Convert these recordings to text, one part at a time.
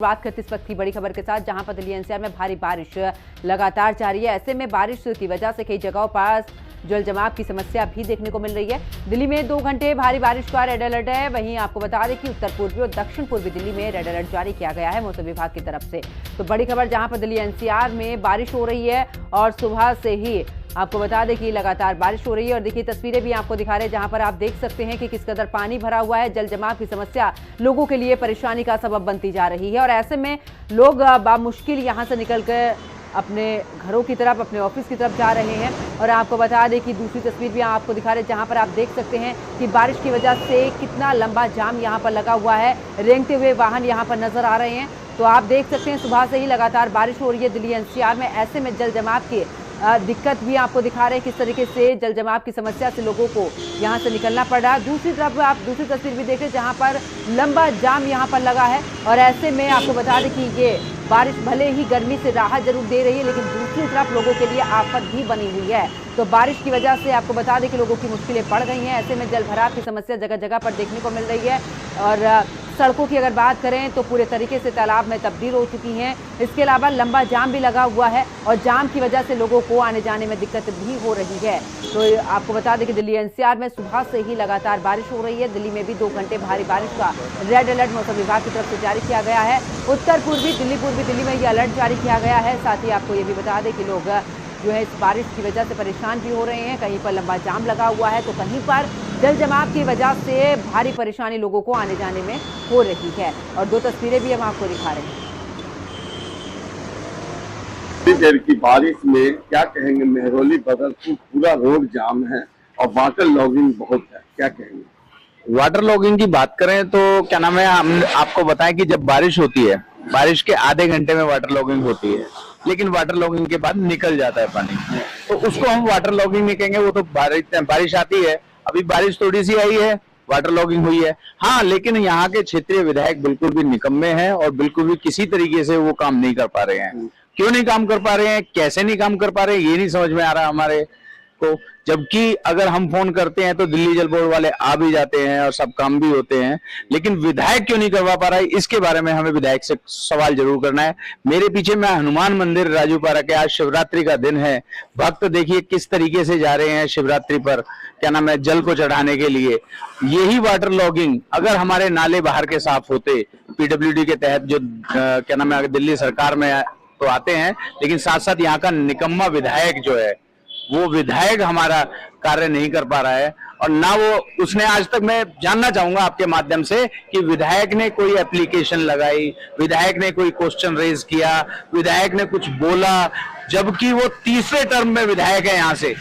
बात करते इस वक्त की बड़ी खबर के साथ, जहां पर दिल्ली एनसीआर में भारी बारिश लगातार जारी है। ऐसे में बारिश की वजह से कई जगहों पर जल जमाव की समस्या भी देखने को मिल रही है। दिल्ली में 2 घंटे भारी बारिश का रेड अलर्ट है। वहीं आपको बता दें कि उत्तर पूर्वी और दक्षिण पूर्वी दिल्ली में रेड अलर्ट जारी किया गया है मौसम विभाग की तरफ से। तो बड़ी खबर, जहां पर दिल्ली एनसीआर में बारिश हो रही है और सुबह से ही आपको बता दें कि लगातार बारिश हो रही है। और देखिए, तस्वीरें भी आपको दिखा रहे हैं जहां पर आप देख सकते हैं कि किस कदर पानी भरा हुआ है। जल जमाव की समस्या लोगों के लिए परेशानी का सबब बनती जा रही है और ऐसे में लोग बामुश्किल यहां से निकलकर अपने घरों की तरफ, अपने ऑफिस की तरफ जा रहे हैं। और आपको बता दें कि दूसरी तस्वीर भी आपको दिखा रहे हैं जहां पर आप देख सकते हैं कि बारिश की वजह से कितना लंबा जाम यहां पर लगा हुआ है। रेंगते हुए वाहन यहां पर नजर आ रहे हैं। तो आप देख सकते हैं सुबह से ही लगातार बारिश हो रही है दिल्ली एनसीआर में। ऐसे में जल जमाव की दिक्कत भी आपको दिखा रहे हैं किस तरीके से जल जमाव की समस्या से लोगों को यहां से निकलना पड़ रहा है। दूसरी तरफ आप दूसरी तस्वीर भी देख रहे हैं जहां पर लंबा जाम यहां पर लगा है। और ऐसे में आपको बता दें कि ये बारिश भले ही गर्मी से राहत जरूर दे रही है, लेकिन दूसरी तरफ लोगों के लिए आफत भी बनी हुई है। तो बारिश की वजह से आपको बता दें कि लोगों की मुश्किलें बढ़ गई हैं। ऐसे में जल भराव की समस्या जगह जगह पर देखने को मिल रही है। और सड़कों की अगर बात करें तो पूरे तरीके से तालाब में तब्दील हो चुकी हैं। इसके अलावा लंबा जाम भी लगा हुआ है और जाम की वजह से लोगों को आने जाने में दिक्कत भी हो रही है। तो आपको बता दें कि दिल्ली एनसीआर में सुबह से ही लगातार बारिश हो रही है। दिल्ली में भी 2 घंटे भारी बारिश का रेड अलर्ट मौसम विभाग की तरफ से जारी किया गया है। उत्तर पूर्वी दिल्ली में यह अलर्ट जारी किया गया है। साथ ही आपको ये भी बता दें कि लोग जो है इस बारिश की वजह से परेशान भी हो रहे हैं। कहीं पर लंबा जाम लगा हुआ है तो कहीं पर जल जमाव की वजह से भारी परेशानी लोगों को आने जाने में हो रही है। और 2 तस्वीरें भी हम आपको दिखा रहे हैं। देर की बारिश में क्या कहेंगे, मेहरौली बदरपुर पूरा रोड जाम है और वाटर लॉगिंग बहुत है, क्या कहेंगे? वाटर लॉगिंग की बात करें तो क्या नाम है, हम आपको बताएं कि जब बारिश होती है, बारिश के आधे घंटे में वाटर लॉगिंग होती है, लेकिन वाटर लॉगिंग के बाद निकल जाता है पानी, तो उसको हम वाटर लॉगिंग नहीं कहेंगे। वो तो बारिश आती है, अभी बारिश थोड़ी सी आई है, वाटर लॉगिंग हुई है। हाँ, लेकिन यहाँ के क्षेत्रीय विधायक बिल्कुल भी निकम्मे हैं और बिल्कुल भी किसी तरीके से वो काम नहीं कर पा रहे हैं। क्यों नहीं काम कर पा रहे हैं, कैसे नहीं काम कर पा रहे हैं, ये नहीं समझ में आ रहा हमारे को। जबकि अगर हम फोन करते हैं तो दिल्ली जल बोर्ड वाले आ भी जाते हैं और सब काम भी होते हैं, लेकिन विधायक क्यों नहीं करवा पा रहा है, इसके बारे में हमें विधायक से सवाल जरूर करना है। मेरे पीछे मैं हनुमान मंदिर राजूपारा के, आज शिवरात्रि का दिन है, भक्त देखिए किस तरीके से जा रहे हैं शिवरात्रि पर क्या नाम है जल को चढ़ाने के लिए। यही वाटर लॉगिंग अगर हमारे नाले बाहर के साफ होते, पीडब्ल्यूडी के तहत जो क्या नाम है दिल्ली सरकार में तो आते हैं, लेकिन साथ साथ यहाँ का निकम्मा विधायक जो है वो विधायक हमारा कार्य नहीं कर पा रहा है। और ना वो उसने आज तक, मैं जानना चाहूंगा आपके माध्यम से कि विधायक ने कोई एप्लीकेशन लगाई, विधायक ने कोई क्वेश्चन रेज किया, विधायक ने कुछ बोला, जबकि वो तीसरे टर्म में विधायक है यहाँ से।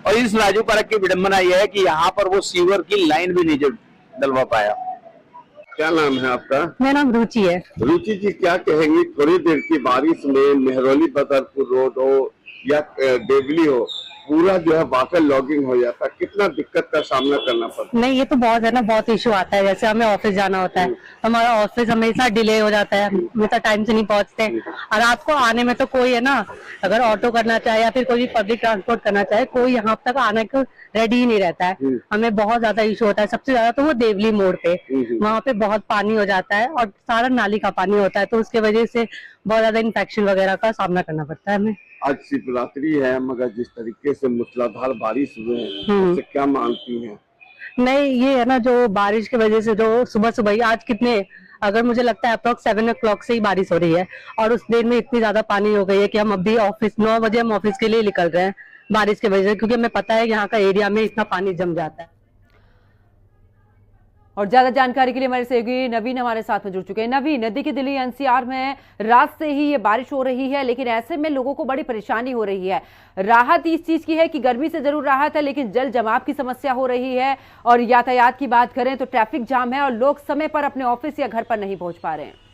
और इस राजूपारा की विडंबना यह है कि यहाँ पर वो सीवर की लाइन भी नहीं डलवा पाया। क्या नाम है आपका? मेरा नाम रुचि है। रुचि जी, क्या कहेंगी, थोड़ी देर की बारिश में मेहरौली बदरपुर रोड हो या देवली हो, पूरा जो है वाटर लॉगिंग हो जाता, कितना दिक्कत का सामना करना पड़ता? नहीं, ये तो बहुत है ना, बहुत इशू आता है। जैसे हमें ऑफिस जाना होता है, हमारा ऑफिस हमेशा डिले हो जाता है, हमेशा टाइम से नहीं पहुंचते। और रात को आने में तो कोई है ना, अगर ऑटो करना चाहे या फिर कोई पब्लिक ट्रांसपोर्ट करना चाहे, कोई यहाँ तक आने को रेडी ही नहीं रहता है। हमें बहुत ज्यादा इशू होता है। सबसे ज्यादा तो वो देवली मोड़ पे, वहाँ पे बहुत पानी हो जाता है और सारा नाली का पानी होता है, तो उसके वजह से बहुत ज्यादा इन्फेक्शन वगैरह का सामना करना पड़ता है हमें। आज शिवरात्रि है, मगर जिस तरीके से मूसलाधार बारिश हुए हैं, उससे क्या मानती हैं? नहीं, ये है ना, जो बारिश की वजह से जो सुबह सुबह ही आज कितने, अगर मुझे लगता है अप्रॉक्स 7 o'clock से ही बारिश हो रही है और उस दिन में इतनी ज्यादा पानी हो गई है कि हम अभी ऑफिस 9 बजे हम ऑफिस के लिए निकल रहे हैं बारिश की वजह से, क्योंकि हमें पता है यहाँ का एरिया में इतना पानी जम जाता है। और ज्यादा जानकारी के लिए हमारे सहयोगी नवीन हमारे साथ में जुड़ चुके हैं। नवीन, नदी की दिल्ली एनसीआर में रात से ही ये बारिश हो रही है, लेकिन ऐसे में लोगों को बड़ी परेशानी हो रही है। राहत इस चीज की है कि गर्मी से जरूर राहत है, लेकिन जल जमाव की समस्या हो रही है। और यातायात की बात करें तो ट्रैफिक जाम है और लोग समय पर अपने ऑफिस या घर पर नहीं पहुंच पा रहे हैं।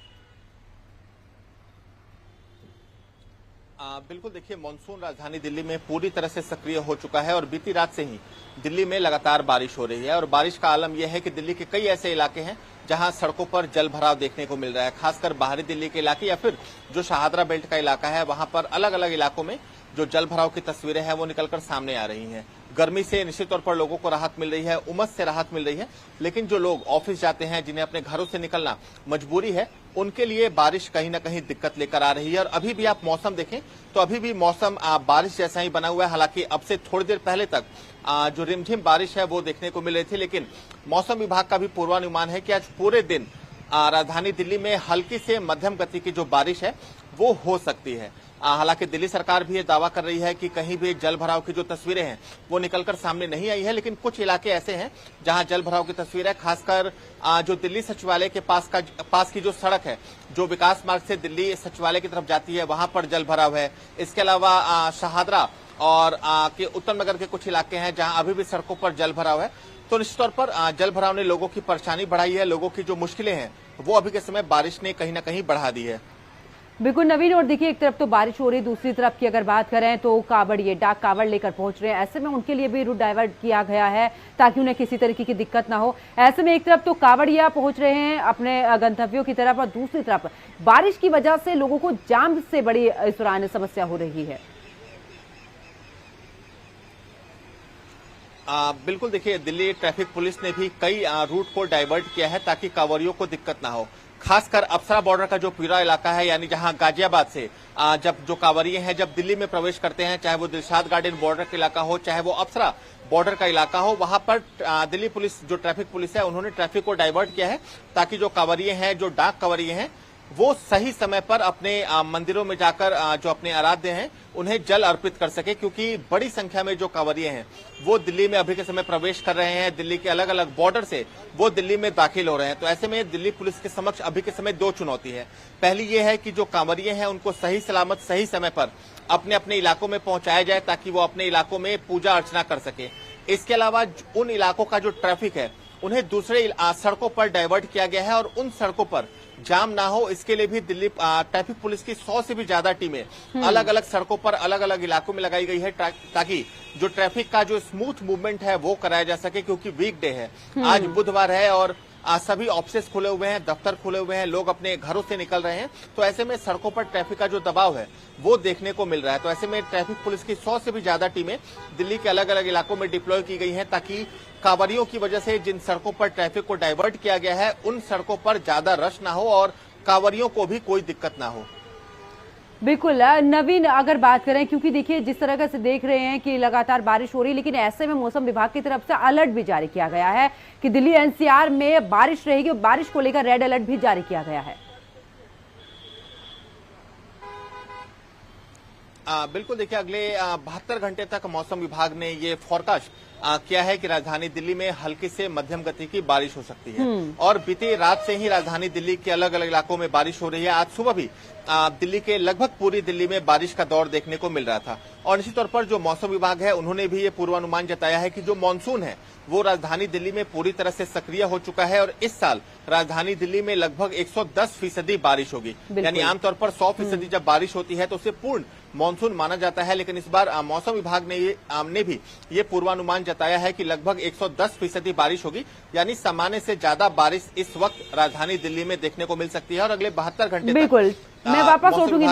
बिल्कुल, देखिए, मानसून राजधानी दिल्ली में पूरी तरह से सक्रिय हो चुका है और बीती रात से ही दिल्ली में लगातार बारिश हो रही है। और बारिश का आलम यह है कि दिल्ली के कई ऐसे इलाके हैं जहां सड़कों पर जल भराव देखने को मिल रहा है। खासकर बाहरी दिल्ली के इलाके या फिर जो शाहदरा बेल्ट का इलाका है, वहां पर अलग अलग इलाकों में जो जल भराव की तस्वीरें हैं वो निकलकर सामने आ रही हैं। गर्मी से निश्चित तौर पर लोगों को राहत मिल रही है, उमस से राहत मिल रही है, लेकिन जो लोग ऑफिस जाते हैं, जिन्हें अपने घरों से निकलना मजबूरी है, उनके लिए बारिश कहीं ना कहीं दिक्कत लेकर आ रही है। और अभी भी आप मौसम देखें तो अभी भी मौसम बारिश जैसा ही बना हुआ है। हालांकि अब से थोड़ी देर पहले तक जो रिमझिम बारिश है वो देखने को मिल रही थी, लेकिन मौसम विभाग का भी पूर्वानुमान है कि आज पूरे दिन राजधानी दिल्ली में हल्की से मध्यम गति की जो बारिश है वो हो सकती है। हालांकि दिल्ली सरकार भी ये दावा कर रही है कि कहीं भी जल भराव की जो तस्वीरें हैं वो निकलकर सामने नहीं आई है, लेकिन कुछ इलाके ऐसे हैं जहां जल भराव की तस्वीर है। खासकर जो दिल्ली सचिवालय के पास की जो सड़क है, जो विकास मार्ग से दिल्ली सचिवालय की तरफ जाती है, वहां पर जल भराव है। इसके अलावा शहादरा और के उत्तम नगर के कुछ इलाके हैं जहां अभी भी सड़कों पर जल भराव है। तो निश्चित तौर पर जल भराव ने लोगों की परेशानी बढ़ाई है, लोगों की जो मुश्किलें हैं वो अभी के समय बारिश ने कहीं ना कहीं बढ़ा दी है। बिल्कुल नवीन, और देखिए एक तरफ तो बारिश हो रही है, दूसरी तरफ की अगर बात करें तो कावड़िए डाक कावड़ लेकर पहुंच रहे हैं। ऐसे में उनके लिए भी रूट डाइवर्ट किया गया है ताकि उन्हें किसी तरीके की दिक्कत ना हो। ऐसे में एक तरफ तो कावड़िया पहुंच रहे हैं अपने गंतव्यों की तरफ और दूसरी तरफ बारिश की वजह से लोगों को जाम से बड़ी इस दौरान समस्या हो रही है। बिल्कुल, देखिए दिल्ली ट्रैफिक पुलिस ने भी कई रूट को डाइवर्ट किया है ताकि कांवरियों को दिक्कत ना हो। खासकर अप्सरा बॉर्डर का जो पूरा इलाका है, यानी जहां गाजियाबाद से जब जो कांवरिये हैं जब दिल्ली में प्रवेश करते हैं, चाहे वो दिलशाद गार्डन बॉर्डर का इलाका हो, चाहे वो अप्सरा बॉर्डर का इलाका हो, वहां पर दिल्ली पुलिस जो ट्रैफिक पुलिस है उन्होंने ट्रैफिक को डाइवर्ट किया है ताकि जो कांवरिये हैं, जो डाक कांवरिये हैं, वो सही समय पर अपने मंदिरों में जाकर जो अपने आराध्य हैं उन्हें जल अर्पित कर सके, क्योंकि बड़ी संख्या में जो कांवरिये हैं वो दिल्ली में अभी के समय प्रवेश कर रहे हैं। दिल्ली के अलग अलग बॉर्डर से वो दिल्ली में दाखिल हो रहे हैं। तो ऐसे में दिल्ली पुलिस के समक्ष अभी के समय दो चुनौती है। पहली ये है कि जो कांवरिये हैं उनको सही सलामत सही समय पर अपने अपने इलाकों में पहुंचाया जाए ताकि वो अपने इलाकों में पूजा अर्चना कर सके। इसके अलावा उन इलाकों का जो ट्रैफिक है उन्हें दूसरे सड़कों पर डाइवर्ट किया गया है और उन सड़कों पर जाम ना हो, इसके लिए भी दिल्ली ट्रैफिक पुलिस की 100 से भी ज्यादा टीमें अलग अलग सड़कों पर अलग अलग इलाकों में लगाई गई है ताकि जो ट्रैफिक का जो स्मूथ मूवमेंट है वो कराया जा सके। क्योंकि वीकडे है, आज बुधवार है और सभी ऑफिस खुले हुए हैं, दफ्तर खुले हुए हैं, लोग अपने घरों से निकल रहे हैं। तो ऐसे में सड़कों पर ट्रैफिक का जो दबाव है वो देखने को मिल रहा है। तो ऐसे में ट्रैफिक पुलिस की 100 से भी ज्यादा टीमें दिल्ली के अलग अलग इलाकों में डिप्लॉय की गई हैं ताकि कांवरियों की वजह से जिन सड़कों पर ट्रैफिक को डाइवर्ट किया गया है उन सड़कों पर ज्यादा रश ना हो और कांवरियों को भी कोई दिक्कत ना हो। बिल्कुल नवीन, अगर बात करें, क्योंकि देखिए जिस तरह से देख रहे हैं कि लगातार बारिश हो रही है, लेकिन ऐसे में मौसम विभाग की तरफ से अलर्ट भी जारी किया गया है कि दिल्ली एनसीआर में बारिश रहेगी और बारिश को लेकर रेड अलर्ट भी जारी किया गया है। बिल्कुल, देखिए अगले 72 घंटे तक मौसम विभाग ने ये फोरकास्ट किया है कि राजधानी दिल्ली में हल्की से मध्यम गति की बारिश हो सकती है। और बीती रात से ही राजधानी दिल्ली के अलग अलग इलाकों में बारिश हो रही है। आज सुबह भी दिल्ली के लगभग पूरी दिल्ली में बारिश का दौर देखने को मिल रहा था। और निश्चित तौर पर जो मौसम विभाग है उन्होंने भी ये पूर्वानुमान जताया है कि जो मानसून है वो राजधानी दिल्ली में पूरी तरह से सक्रिय हो चुका है और इस साल राजधानी दिल्ली में लगभग 110% बारिश होगी। यानी आमतौर पर 100% जब बारिश होती है तो उसे पूर्ण मानसून माना जाता है, लेकिन इस बार मौसम विभाग ने भी ये पूर्वानुमान जताया है कि लगभग 110% बारिश होगी। यानी सामान्य से ज्यादा बारिश इस वक्त राजधानी दिल्ली में देखने को मिल सकती है और अगले 72 घंटे बिल्कुल मैं वापस लौटूंगी।